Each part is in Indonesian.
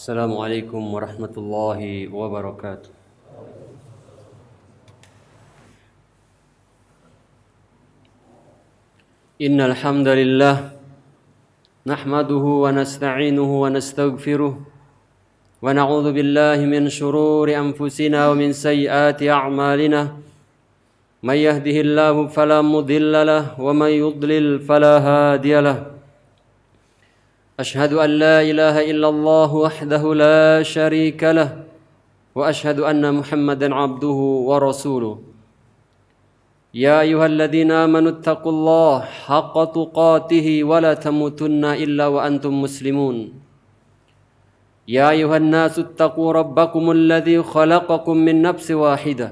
Assalamualaikum warahmatullahi wabarakatuh. Innal hamdalillah nahmaduhu wa nasta'inuhu wa nastaghfiruh wa na'udzu billahi min shururi anfusina wa min sayyiati a'malina. May yahdihillahu fala mudilla lahu wa may yudlil fala hadiya lahu. أشهد أن لا إله إلا الله وحده لا شريك له وأشهد أن محمدا عبده ورسوله يا أيها الذين آمنوا اتقوا الله حق تقاته ولا تموتن إلا وأنتم مسلمون يا أيها الناس اتقوا ربكم الذي خلقكم من نفس واحدة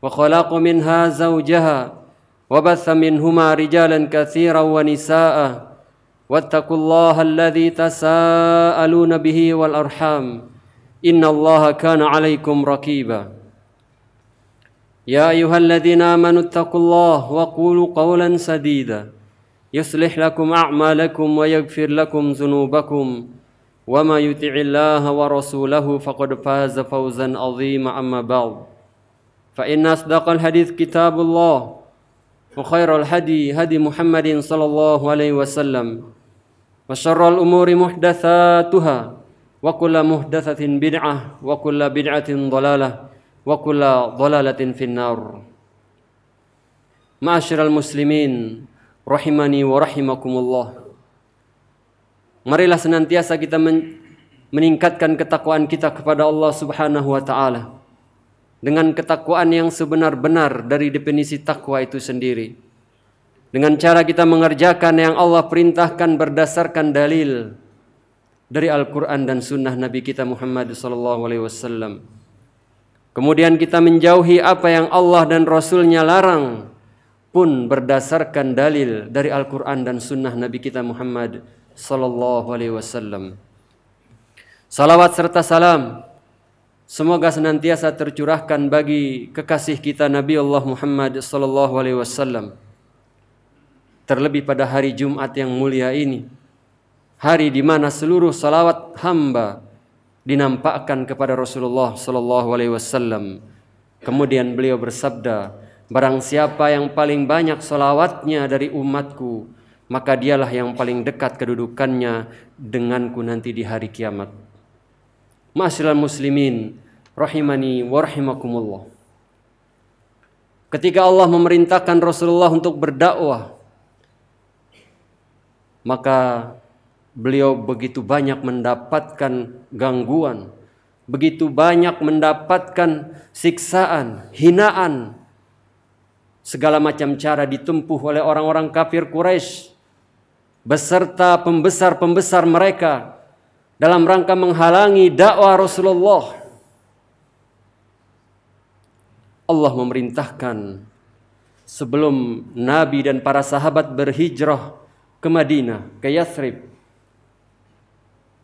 وخلق منها زوجها وبث منهما رجالا كثيرا ونساء واتقوا الله الذي تساءلون به والأرحام إن الله كان عليكم رقيبا يا أيها الذين آمنوا اتقوا الله وقولوا قولا سديدا يصلح لكم أعمالكم ويغفر لكم ذنوبكم وما يطع الله ورسوله فقد فاز فوزا عظيما أما بعد فإن أصدق الحديث كتاب الله وخير الهدي هدي محمد صلى الله عليه وسلم وشر الأمور محدثاتها وكل محدثة بدعة وكل بدعة ضلالة وكل ضلالة في النار. Ma'asyiral muslimin rahimani wa rahimakumullah. Marilah senantiasa kita meningkatkan ketakwaan kita kepada Allah Subhanahu wa taala dengan ketakwaan yang sebenar-benar dari definisi takwa itu sendiri. Dengan cara kita mengerjakan yang Allah perintahkan berdasarkan dalil dari Al-Quran dan Sunnah Nabi kita Muhammad SAW. Kemudian kita menjauhi apa yang Allah dan Rasulnya larang pun berdasarkan dalil dari Al-Quran dan Sunnah Nabi kita Muhammad SAW. Salawat serta salam semoga senantiasa tercurahkan bagi kekasih kita Nabi Allah Muhammad SAW. Terlebih pada hari Jumat yang mulia ini, hari di mana seluruh salawat hamba dinampakkan kepada Rasulullah SAW. Kemudian beliau bersabda, barang siapa yang paling banyak salawatnya dari umatku, maka dialah yang paling dekat kedudukannya denganku nanti di hari kiamat. Ma'asyiral muslimin rahimani wa rahimakumullah. Ketika Allah memerintahkan Rasulullah untuk berdakwah, maka beliau begitu banyak mendapatkan gangguan, begitu banyak mendapatkan siksaan, hinaan, segala macam cara ditempuh oleh orang-orang kafir Quraisy beserta pembesar-pembesar mereka dalam rangka menghalangi dakwah Rasulullah. Allah memerintahkan sebelum Nabi dan para sahabat berhijrah ke Madinah, ke Yathrib,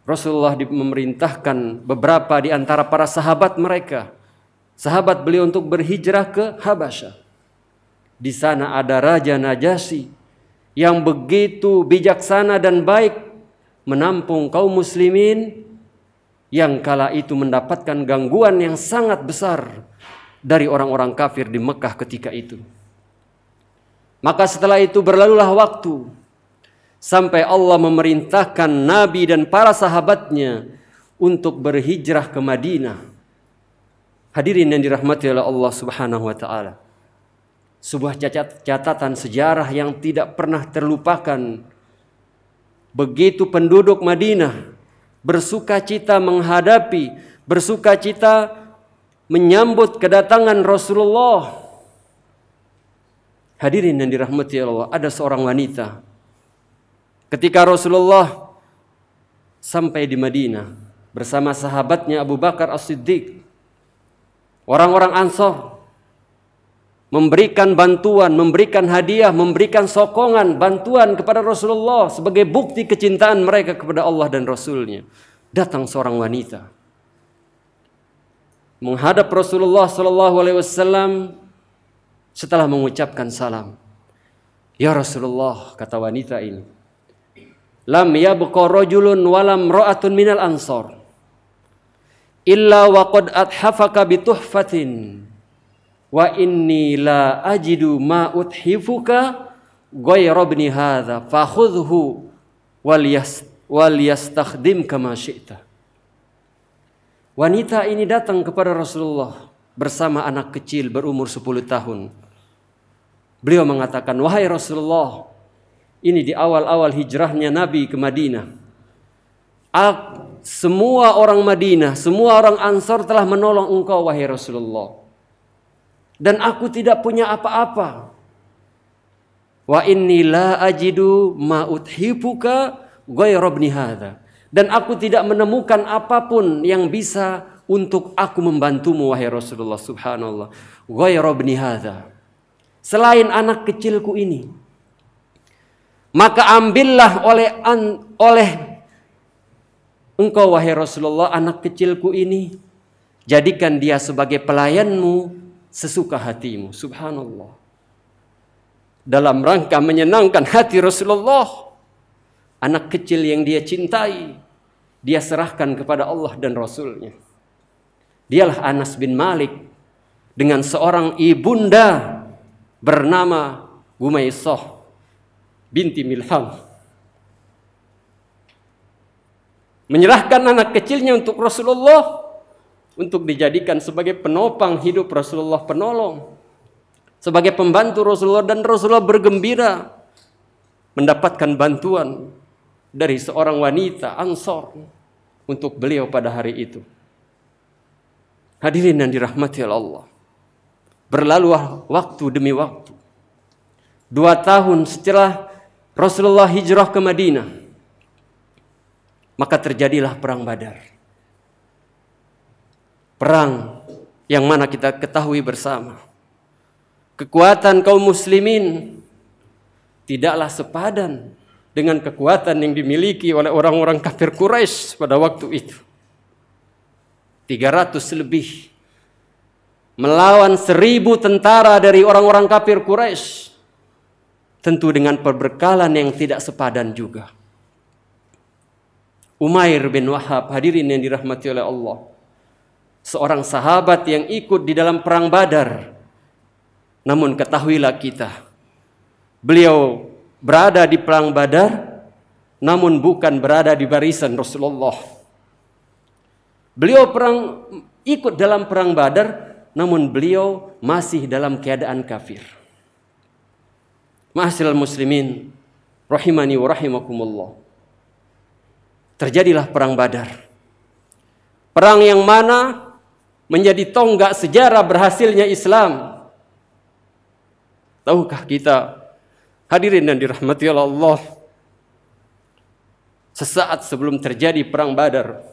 Rasulullah memerintahkan beberapa di antara para sahabat mereka, sahabat beliau, untuk berhijrah ke Habasyah. Di sana ada Raja Najasyi yang begitu bijaksana dan baik menampung kaum muslimin yang kala itu mendapatkan gangguan yang sangat besar dari orang-orang kafir di Mekah ketika itu. Maka setelah itu berlalulah waktu sampai Allah memerintahkan Nabi dan para sahabatnya untuk berhijrah ke Madinah. Hadirin yang dirahmati oleh Allah Subhanahu wa taala. Sebuah catatan sejarah yang tidak pernah terlupakan. Begitu penduduk Madinah bersukacita menghadapi, bersukacita menyambut kedatangan Rasulullah. Hadirin yang dirahmati Allah, ada seorang wanita ketika Rasulullah sampai di Madinah bersama sahabatnya Abu Bakar As-Siddiq, orang-orang Ansor memberikan bantuan, memberikan hadiah, memberikan sokongan, bantuan kepada Rasulullah sebagai bukti kecintaan mereka kepada Allah dan Rasulnya. Datang seorang wanita menghadap Rasulullah SAW setelah mengucapkan salam. Ya Rasulullah, kata wanita ini, lam yabqa rajulun walam ra'atun minal ansor. illa wa qad athafaka bituhfatin wa inni la ajidu ma uthifuka ghayra ibni hadza fakhudhu wal yastakhdim kama syi'ta. Wanita ini datang kepada Rasulullah bersama anak kecil berumur 10 tahun. Beliau mengatakan, wahai Rasulullah, ini di awal-awal hijrahnya Nabi ke Madinah. Semua orang Madinah, semua orang Ansar telah menolong engkau wahai Rasulullah. Dan aku tidak punya apa-apa. Wa inni la ajidu ma uthibuka ghayra ibni hadza. Dan aku tidak menemukan apapun yang bisa untuk aku membantumu wahai Rasulullah, subhanallah. Ghayra ibni hadza. Selain anak kecilku ini. Maka ambillah oleh engkau wahai Rasulullah anak kecilku ini, jadikan dia sebagai pelayanmu sesuka hatimu. Subhanallah. Dalam rangka menyenangkan hati Rasulullah, anak kecil yang dia cintai, dia serahkan kepada Allah dan Rasulnya. Dialah Anas bin Malik dengan seorang ibunda bernama Gumaisah binti Milhan. Menyerahkan anak kecilnya untuk Rasulullah, untuk dijadikan sebagai penopang hidup Rasulullah, penolong, sebagai pembantu Rasulullah, dan Rasulullah bergembira mendapatkan bantuan dari seorang wanita Ansar untuk beliau pada hari itu. Hadirin yang dirahmati Allah, berlalu waktu demi waktu. 2 tahun setelah Rasulullah hijrah ke Madinah, maka terjadilah perang Badar. Perang yang mana kita ketahui bersama, kekuatan kaum muslimin tidaklah sepadan dengan kekuatan yang dimiliki oleh orang-orang kafir Quraisy pada waktu itu. 300 lebih melawan 1000 tentara dari orang-orang kafir Quraisy. Tentu dengan perbekalan yang tidak sepadan juga. Umair bin Wahab, hadirin yang dirahmati oleh Allah, seorang sahabat yang ikut di dalam perang Badar. Namun ketahuilah kita, beliau berada di perang Badar, namun bukan berada di barisan Rasulullah. Beliau ikut dalam perang Badar, namun beliau masih dalam keadaan kafir. Ma'asyiral muslimin, rahimani wa rahimakumullah. Terjadilah perang Badar. Perang yang mana menjadi tonggak sejarah berhasilnya Islam. Tahukah kita, hadirin yang dirahmati Allah, sesaat sebelum terjadi perang Badar,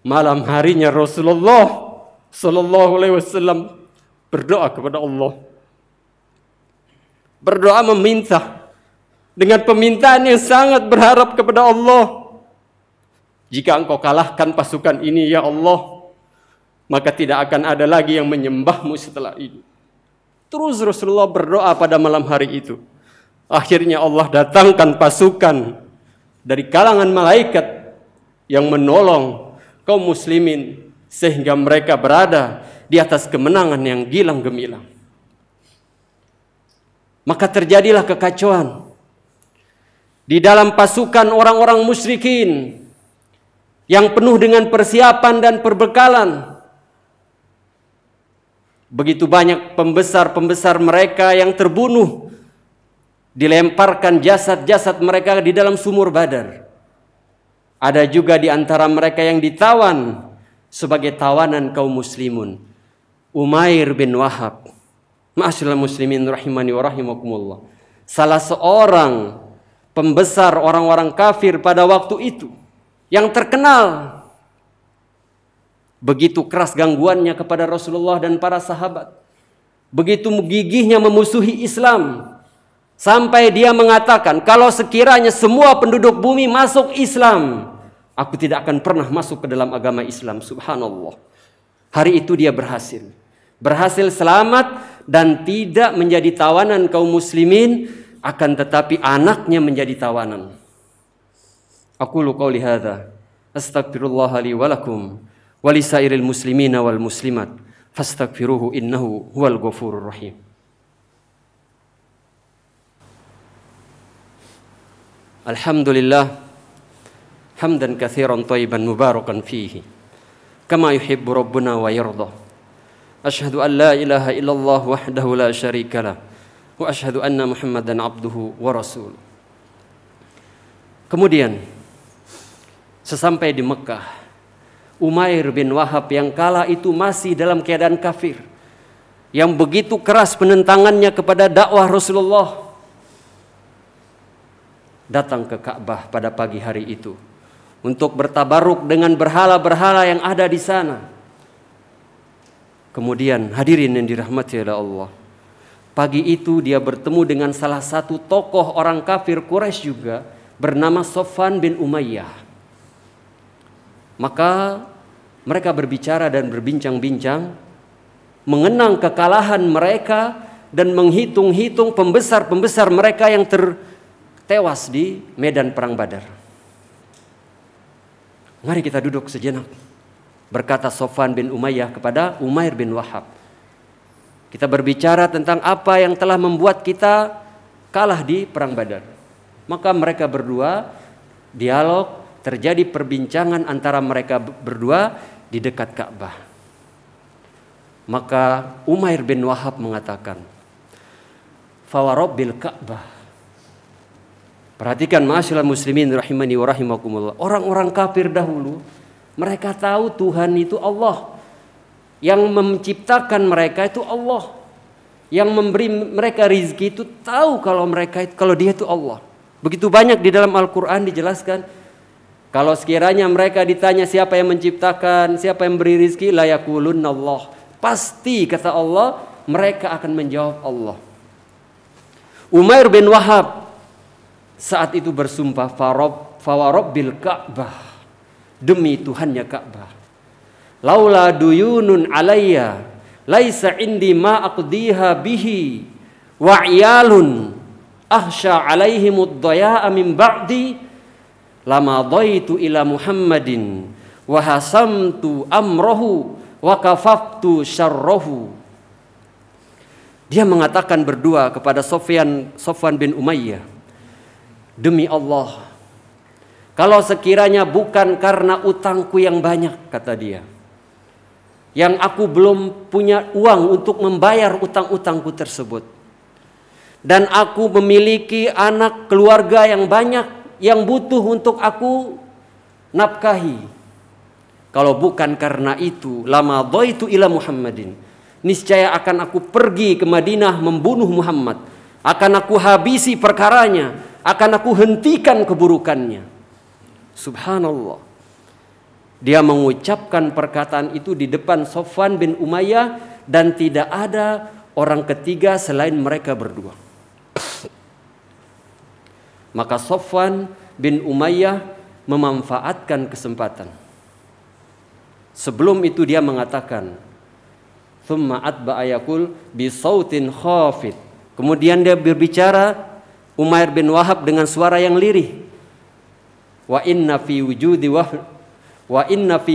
malam harinya Rasulullah sallallahu alaihi wasallam berdoa kepada Allah. Berdoa meminta dengan permintaan yang sangat berharap kepada Allah. Jika engkau kalahkan pasukan ini ya Allah, maka tidak akan ada lagi yang menyembahmu setelah ini. Terus Rasulullah berdoa pada malam hari itu. Akhirnya Allah datangkan pasukan dari kalangan malaikat yang menolong kaum muslimin sehingga mereka berada di atas kemenangan yang gilang gemilang. Maka terjadilah kekacauan di dalam pasukan orang-orang musyrikin yang penuh dengan persiapan dan perbekalan. Begitu banyak pembesar-pembesar mereka yang terbunuh, dilemparkan jasad-jasad mereka di dalam sumur Badar. Ada juga di antara mereka yang ditawan sebagai tawanan kaum muslimun. Umair bin Wahab, ma'asyiral muslimin rahimani wa rahimakumullah, salah seorang pembesar orang-orang kafir pada waktu itu yang terkenal. Begitu keras gangguannya kepada Rasulullah dan para sahabat, begitu gigihnya memusuhi Islam, sampai dia mengatakan, kalau sekiranya semua penduduk bumi masuk Islam, aku tidak akan pernah masuk ke dalam agama Islam. Subhanallah. Hari itu dia berhasil selamat dan tidak menjadi tawanan kaum muslimin, akan tetapi anaknya menjadi tawanan. Aqulu qouli hadza, astaghfirullah li wa lakum, wa lisairil muslimina wal muslimat fastaghfiruhu innahu huwal ghafurur rahim. Alhamdulillah hamdan katsiran thayyiban mubarakan fihi kama yuhibbu rabbuna wa yarda. Asyhadu an la ilaha illallah wahdahu la syarikalah wa asyhadu anna Muhammadan abduhu wa rasuluh. Kemudian sesampai di Mekah, Umair bin Wahab yang kala itu masih dalam keadaan kafir, yang begitu keras penentangannya kepada dakwah Rasulullah, datang ke Ka'bah pada pagi hari itu untuk bertabaruk dengan berhala-berhala yang ada di sana. Kemudian hadirin yang dirahmati oleh Allah, pagi itu dia bertemu dengan salah satu tokoh orang kafir Quraisy juga bernama Safwan bin Umayyah. Maka mereka berbicara dan berbincang-bincang mengenang kekalahan mereka dan menghitung-hitung pembesar-pembesar mereka yang tertewas di medan perang Badar. Mari kita duduk sejenak, berkata Safwan bin Umayyah kepada Umair bin Wahab. Kita berbicara tentang apa yang telah membuat kita kalah di perang Badar. Maka mereka berdua dialog, terjadi perbincangan antara mereka berdua di dekat Ka'bah. Maka Umair bin Wahab mengatakan, "Fawarabbil Ka'bah." Perhatikan ma'asyiral muslimin rahimani wa rahimakumullah. Orang-orang kafir dahulu, mereka tahu Tuhan itu Allah. Yang menciptakan mereka itu Allah. Yang memberi mereka rizki itu tahu kalau dia itu Allah. Begitu banyak di dalam Al-Quran dijelaskan, kalau sekiranya mereka ditanya siapa yang menciptakan, siapa yang beri rizki, la yaqulunna Allah. Pasti kata Allah, mereka akan menjawab Allah. Umair bin Wahab saat itu bersumpah, fawarabbil Ka'bah, demi Tuhannya Ka'bah. Laula duyunun alayya, laisa indi ma aqdiha bihi, wa iyalun akhsha alaihimud daya'a min ba'di, lama dhaitu ila Muhammadin wa hasamtu amrohu wa kafaftu syarrohu. Dia mengatakan berdua kepada Safwan bin Umayyah, demi Allah, kalau sekiranya bukan karena utangku yang banyak, kata dia, yang aku belum punya uang untuk membayar utang-utangku tersebut, dan aku memiliki anak keluarga yang banyak yang butuh untuk aku nafkahi. Kalau bukan karena itu, lama dhaitu ila Muhammadin, niscaya akan aku pergi ke Madinah membunuh Muhammad, akan aku habisi perkaranya, akan aku hentikan keburukannya. Subhanallah. Dia mengucapkan perkataan itu di depan Safwan bin Umayyah dan tidak ada orang ketiga selain mereka berdua. Maka Safwan bin Umayyah memanfaatkan kesempatan. Sebelum itu dia mengatakan, "Tsumma atba'a yaqul bi sautin khafid." Kemudian dia berbicara, Umair bin Wahab dengan suara yang lirih. Wa inna fi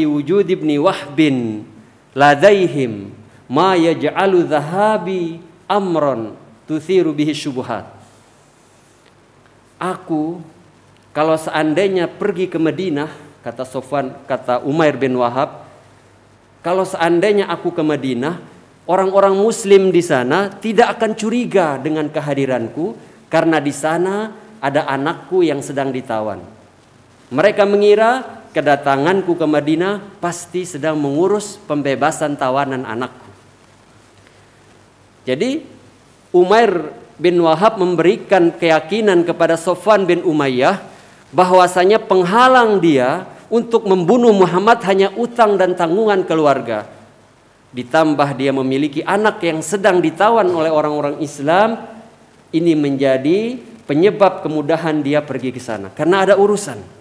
wujudi ibni Wahbin ladaihim ma yaj'alu dhahabi amran tuthiru bihi syubuhat. Aku kalau seandainya pergi ke Madinah, kata Umair bin Wahab, kalau seandainya aku ke Madinah, orang-orang muslim di sana tidak akan curiga dengan kehadiranku karena di sana ada anakku yang sedang ditawan. Mereka mengira kedatanganku ke Madinah pasti sedang mengurus pembebasan tawanan anakku. Jadi Umair bin Wahab memberikan keyakinan kepada Safwan bin Umayyah bahwasanya penghalang dia untuk membunuh Muhammad hanya utang dan tanggungan keluarga. Ditambah dia memiliki anak yang sedang ditawan oleh orang-orang Islam, ini menjadi penyebab kemudahan dia pergi ke sana karena ada urusan.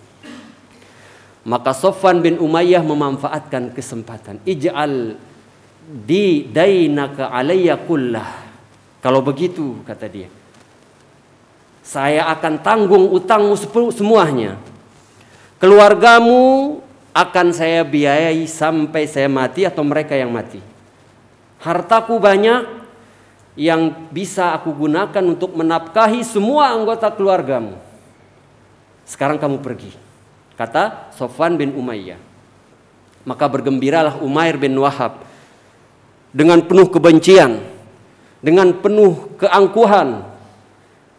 Maka Safwan bin Umayyah memanfaatkan kesempatan. Ij'al di dainaka alayya kullah. Kalau begitu, kata dia, saya akan tanggung utangmu semuanya. Keluargamu akan saya biayai sampai saya mati atau mereka yang mati. Hartaku banyak yang bisa aku gunakan untuk menafkahi semua anggota keluargamu. Sekarang kamu pergi, kata Sofwan bin Umayyah. Maka bergembiralah Umair bin Wahab dengan penuh kebencian, dengan penuh keangkuhan.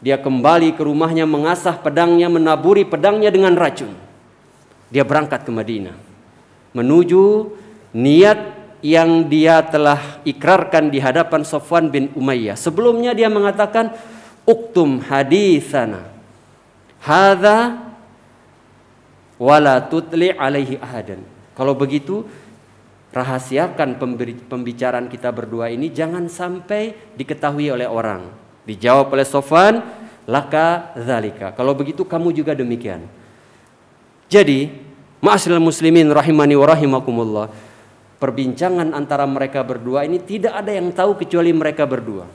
Dia kembali ke rumahnya, mengasah pedangnya, menaburi pedangnya dengan racun. Dia berangkat ke Madinah menuju niat yang dia telah ikrarkan di hadapan Sofwan bin Umayyah. Sebelumnya dia mengatakan, uktum hadithana hadza wala tutli alaihi ahadan. Kalau begitu, rahasiakan pembicaraan kita berdua ini, jangan sampai diketahui oleh orang. Dijawab oleh Sofwan, laka dzalika. Kalau begitu kamu juga demikian. Jadi, ma'asyiral muslimin rahimani wa rahimakumullah, perbincangan antara mereka berdua ini tidak ada yang tahu kecuali mereka berdua.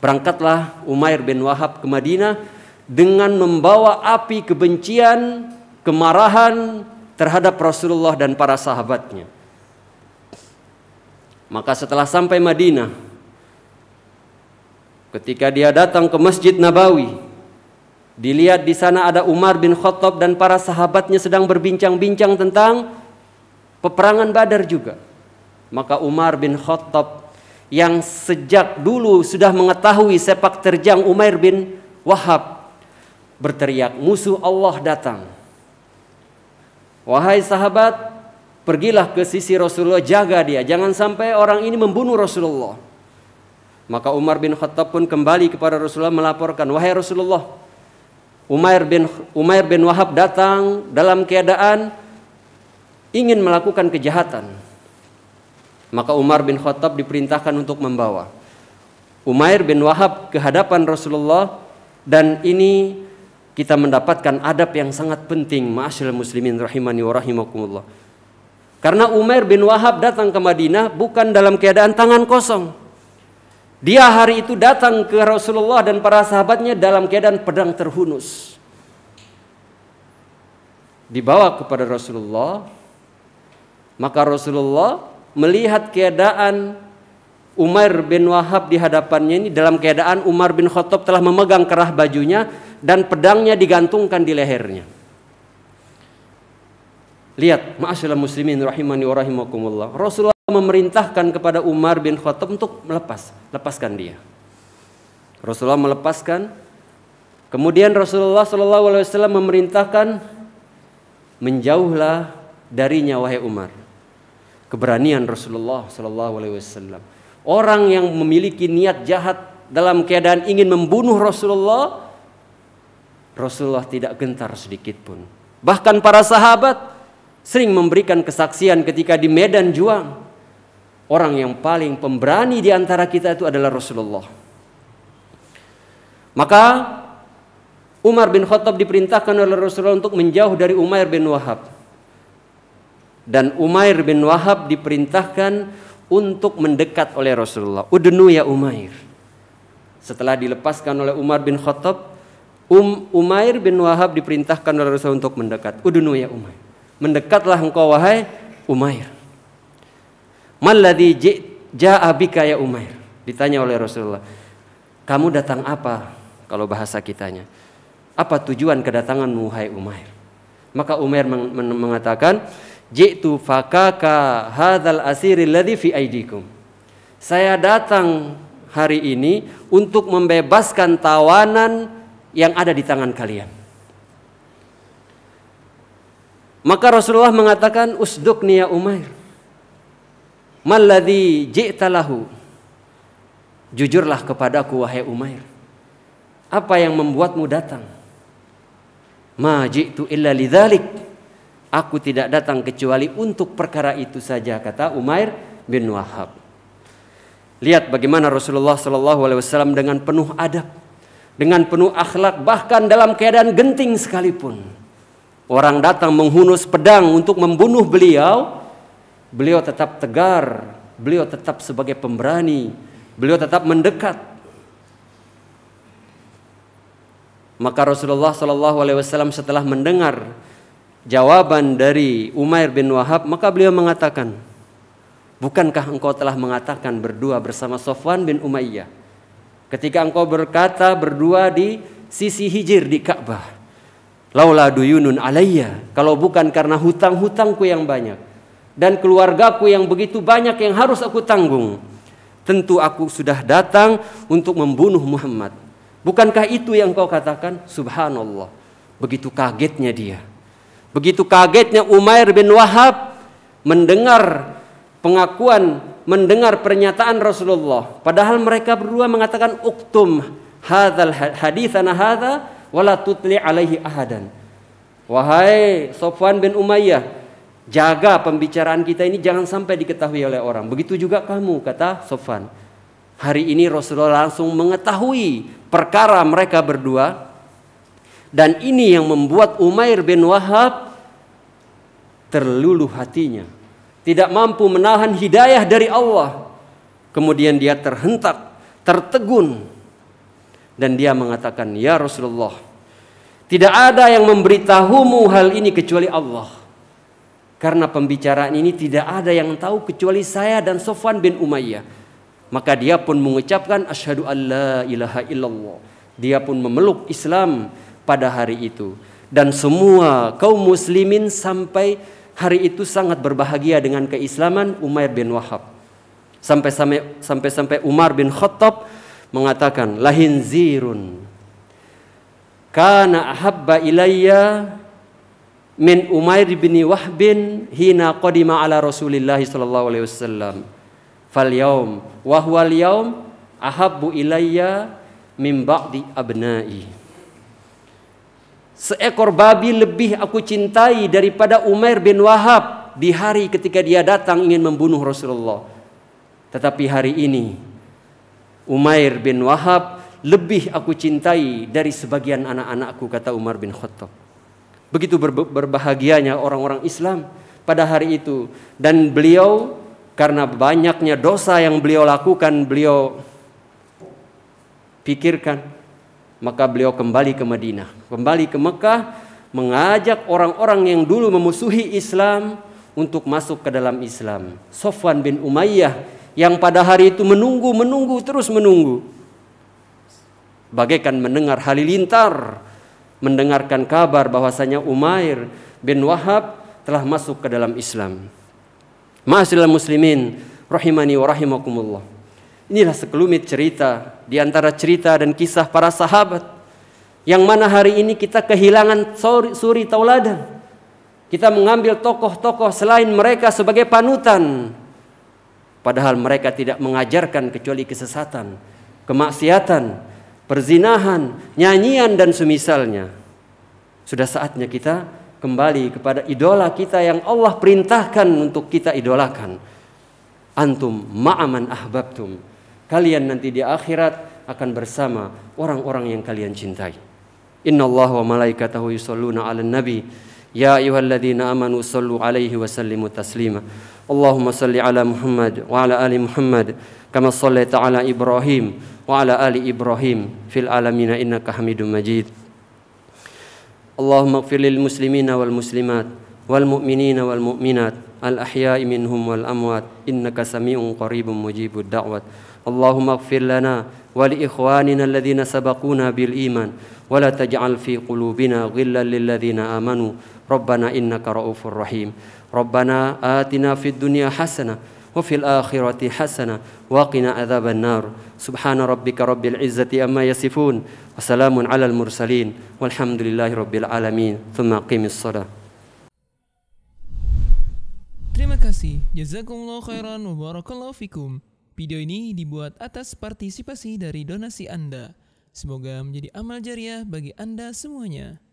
Berangkatlah Umair bin Wahab ke Madinah dengan membawa api kebencian, kemarahan terhadap Rasulullah dan para sahabatnya. Maka setelah sampai Madinah, ketika dia datang ke Masjid Nabawi, dilihat di sana ada Umar bin Khattab dan para sahabatnya sedang berbincang-bincang tentang peperangan Badar juga. Maka Umar bin Khattab yang sejak dulu sudah mengetahui sepak terjang Umair bin Wahab berteriak, musuh Allah datang. Wahai sahabat, pergilah ke sisi Rasulullah, jaga dia, jangan sampai orang ini membunuh Rasulullah. Maka Umar bin Khattab pun kembali kepada Rasulullah melaporkan, wahai Rasulullah, Umair bin Wahab datang dalam keadaan ingin melakukan kejahatan. Maka Umar bin Khattab diperintahkan untuk membawa Umair bin Wahab ke hadapan Rasulullah. Dan ini kita mendapatkan adab yang sangat penting, ma'asyiral muslimin rahimani wa rahimakumullah. Karena Umair bin Wahab datang ke Madinah bukan dalam keadaan tangan kosong. Dia hari itu datang ke Rasulullah dan para sahabatnya dalam keadaan pedang terhunus. Dibawa kepada Rasulullah. Maka Rasulullah melihat keadaan Umair bin Wahab di hadapannya ini dalam keadaan Umar bin Khattab telah memegang kerah bajunya dan pedangnya digantungkan di lehernya. Lihat, ma'asyiral muslimin rahimani wa rahimakumullah. Rasulullah memerintahkan kepada Umar bin Khattab untuk lepaskan dia. Rasulullah melepaskan. Kemudian Rasulullah SAW memerintahkan, menjauhlah darinya wahai Umar. Keberanian Rasulullah SAW. Orang yang memiliki niat jahat dalam keadaan ingin membunuh Rasulullah, Rasulullah tidak gentar sedikit pun. Bahkan para sahabat sering memberikan kesaksian ketika di medan juang. Orang yang paling pemberani di antara kita itu adalah Rasulullah. Maka Umar bin Khattab diperintahkan oleh Rasulullah untuk menjauh dari Umair bin Wahab. Dan Umair bin Wahab diperintahkan untuk mendekat oleh Rasulullah. Udnu ya Umair. Setelah dilepaskan oleh Umar bin Khattab, Umair bin Wahab diperintahkan oleh Rasulullah untuk mendekat. Udnu ya Umair. Mendekatlah engkau wahai Umair. Malladzi ja'a bika ya Umair. Ditanya oleh Rasulullah, kamu datang apa? Kalau bahasa kitanya, apa tujuan kedatanganmu wahai Umair? Maka Umair mengatakan, ji'tu fakaka hadzal asiril ladzi fi aidikum. Saya datang hari ini untuk membebaskan tawanan yang ada di tangan kalian. Maka Rasulullah mengatakan, usdukni ya Umair. Malladzi ji'ta lahu. Jujurlah kepadaku wahai Umair. Apa yang membuatmu datang? Ma ji'tu illa lidzalik. Aku tidak datang kecuali untuk perkara itu saja, kata Umair bin Wahab. Lihat bagaimana Rasulullah SAW dengan penuh adab, dengan penuh akhlak, bahkan dalam keadaan genting sekalipun. Orang datang menghunus pedang untuk membunuh beliau, beliau tetap tegar, beliau tetap sebagai pemberani, beliau tetap mendekat. Maka Rasulullah SAW setelah mendengar jawaban dari Umair bin Wahab, maka beliau mengatakan, bukankah engkau telah mengatakan berdua bersama Safwan bin Umayyah ketika engkau berkata berdua di sisi hijir di Ka'bah, laula duyunun alayya, kalau bukan karena hutang-hutangku yang banyak dan keluargaku yang begitu banyak yang harus aku tanggung, tentu aku sudah datang untuk membunuh Muhammad. Bukankah itu yang kau katakan? Subhanallah. Begitu kagetnya dia. Begitu kagetnya Umair bin Wahab mendengar pengakuan, mendengar pernyataan Rasulullah. Padahal mereka berdua mengatakan, uktum hadzal haditsana hadza wala tutli alaihi ahadan. Wahai Safwan bin Umayyah, jaga pembicaraan kita ini jangan sampai diketahui oleh orang. Begitu juga kamu, kata Safwan. Hari ini Rasulullah langsung mengetahui perkara mereka berdua. Dan ini yang membuat Umair bin Wahab terluluh hatinya. Tidak mampu menahan hidayah dari Allah. Kemudian dia terhentak, tertegun. Dan dia mengatakan, ya Rasulullah, tidak ada yang memberitahumu hal ini kecuali Allah. Karena pembicaraan ini tidak ada yang tahu kecuali saya dan Safwan bin Umayyah. Maka dia pun mengucapkan asyhadu an la ilaha illallah. Dia pun memeluk Islam pada hari itu. Dan semua kaum muslimin sampai hari itu sangat berbahagia dengan keislaman Umair bin Wahab. Sampai Umar bin Khattab mengatakan, lahin zirun kana ahabba ilayya min Umair bin Wahbin hina qadima ala Rasulillah sallallahu alaihi wasallam. Fal yaum wa huwal yaum ahabbu ilayya min ba'di abna'i. Seekor babi lebih aku cintai daripada Umair bin Wahab di hari ketika dia datang ingin membunuh Rasulullah. Tetapi hari ini Umair bin Wahab lebih aku cintai dari sebagian anak-anakku, kata Umar bin Khattab. Begitu berbahagianya orang-orang Islam pada hari itu. Dan beliau karena banyaknya dosa yang beliau lakukan, beliau pikirkan, maka beliau kembali ke Madinah, kembali ke Mekah, mengajak orang-orang yang dulu memusuhi Islam untuk masuk ke dalam Islam. Safwan bin Umayyah yang pada hari itu menunggu, terus menunggu, bagaikan mendengar halilintar, mendengarkan kabar bahwasanya Umair bin Wahab telah masuk ke dalam Islam. Ma'asyiral muslimin rahimani wa rahimakumullah. Inilah sekelumit cerita di antara cerita dan kisah para sahabat yang mana hari ini kita kehilangan suri tauladan. Kita mengambil tokoh-tokoh selain mereka sebagai panutan, padahal mereka tidak mengajarkan kecuali kesesatan, kemaksiatan, perzinahan, nyanyian dan semisalnya. Sudah saatnya kita kembali kepada idola kita yang Allah perintahkan untuk kita idolakan. Antum ma'aman ahbabtum. Kalian nanti di akhirat akan bersama orang-orang yang kalian cintai. Innallaha wa malaikatahu yusholluna 'alan nabi. Ya ayyuhalladzina amanu shallu 'alaihi wa sallimu taslima. Allahumma shalli 'ala Muhammad wa 'ala ali Muhammad kama shallaita 'ala Ibrahim wa 'ala ali Ibrahim fil alamin innaka Hamidum Majid. Allahumma ighfir lil muslimina wal muslimat wal mu'minina wal mu'minat al ahya'i minhum wal amwat innaka sami'un qaribun mujibud da'wat. Allahumma ighfir lana wa li ikhwanina alladhina sabaquna bil iman wa la taj'al fi qulubina ghillan lil ladzina amanu rabbana innaka ra'ufur rahim. Rabbana atina fid dunya hasanah wa fil akhirati hasanah wa qina adzaban nar. Subhana rabbika rabbil izzati amma yasifun wa salamun alal mursalin walhamdulillahi rabbil alamin. Tsumma qimis shalah. Terima kasih. Jazakumullahu khairan wa barakallahu fikum. Video ini dibuat atas partisipasi dari donasi Anda. Semoga menjadi amal jariah bagi Anda semuanya.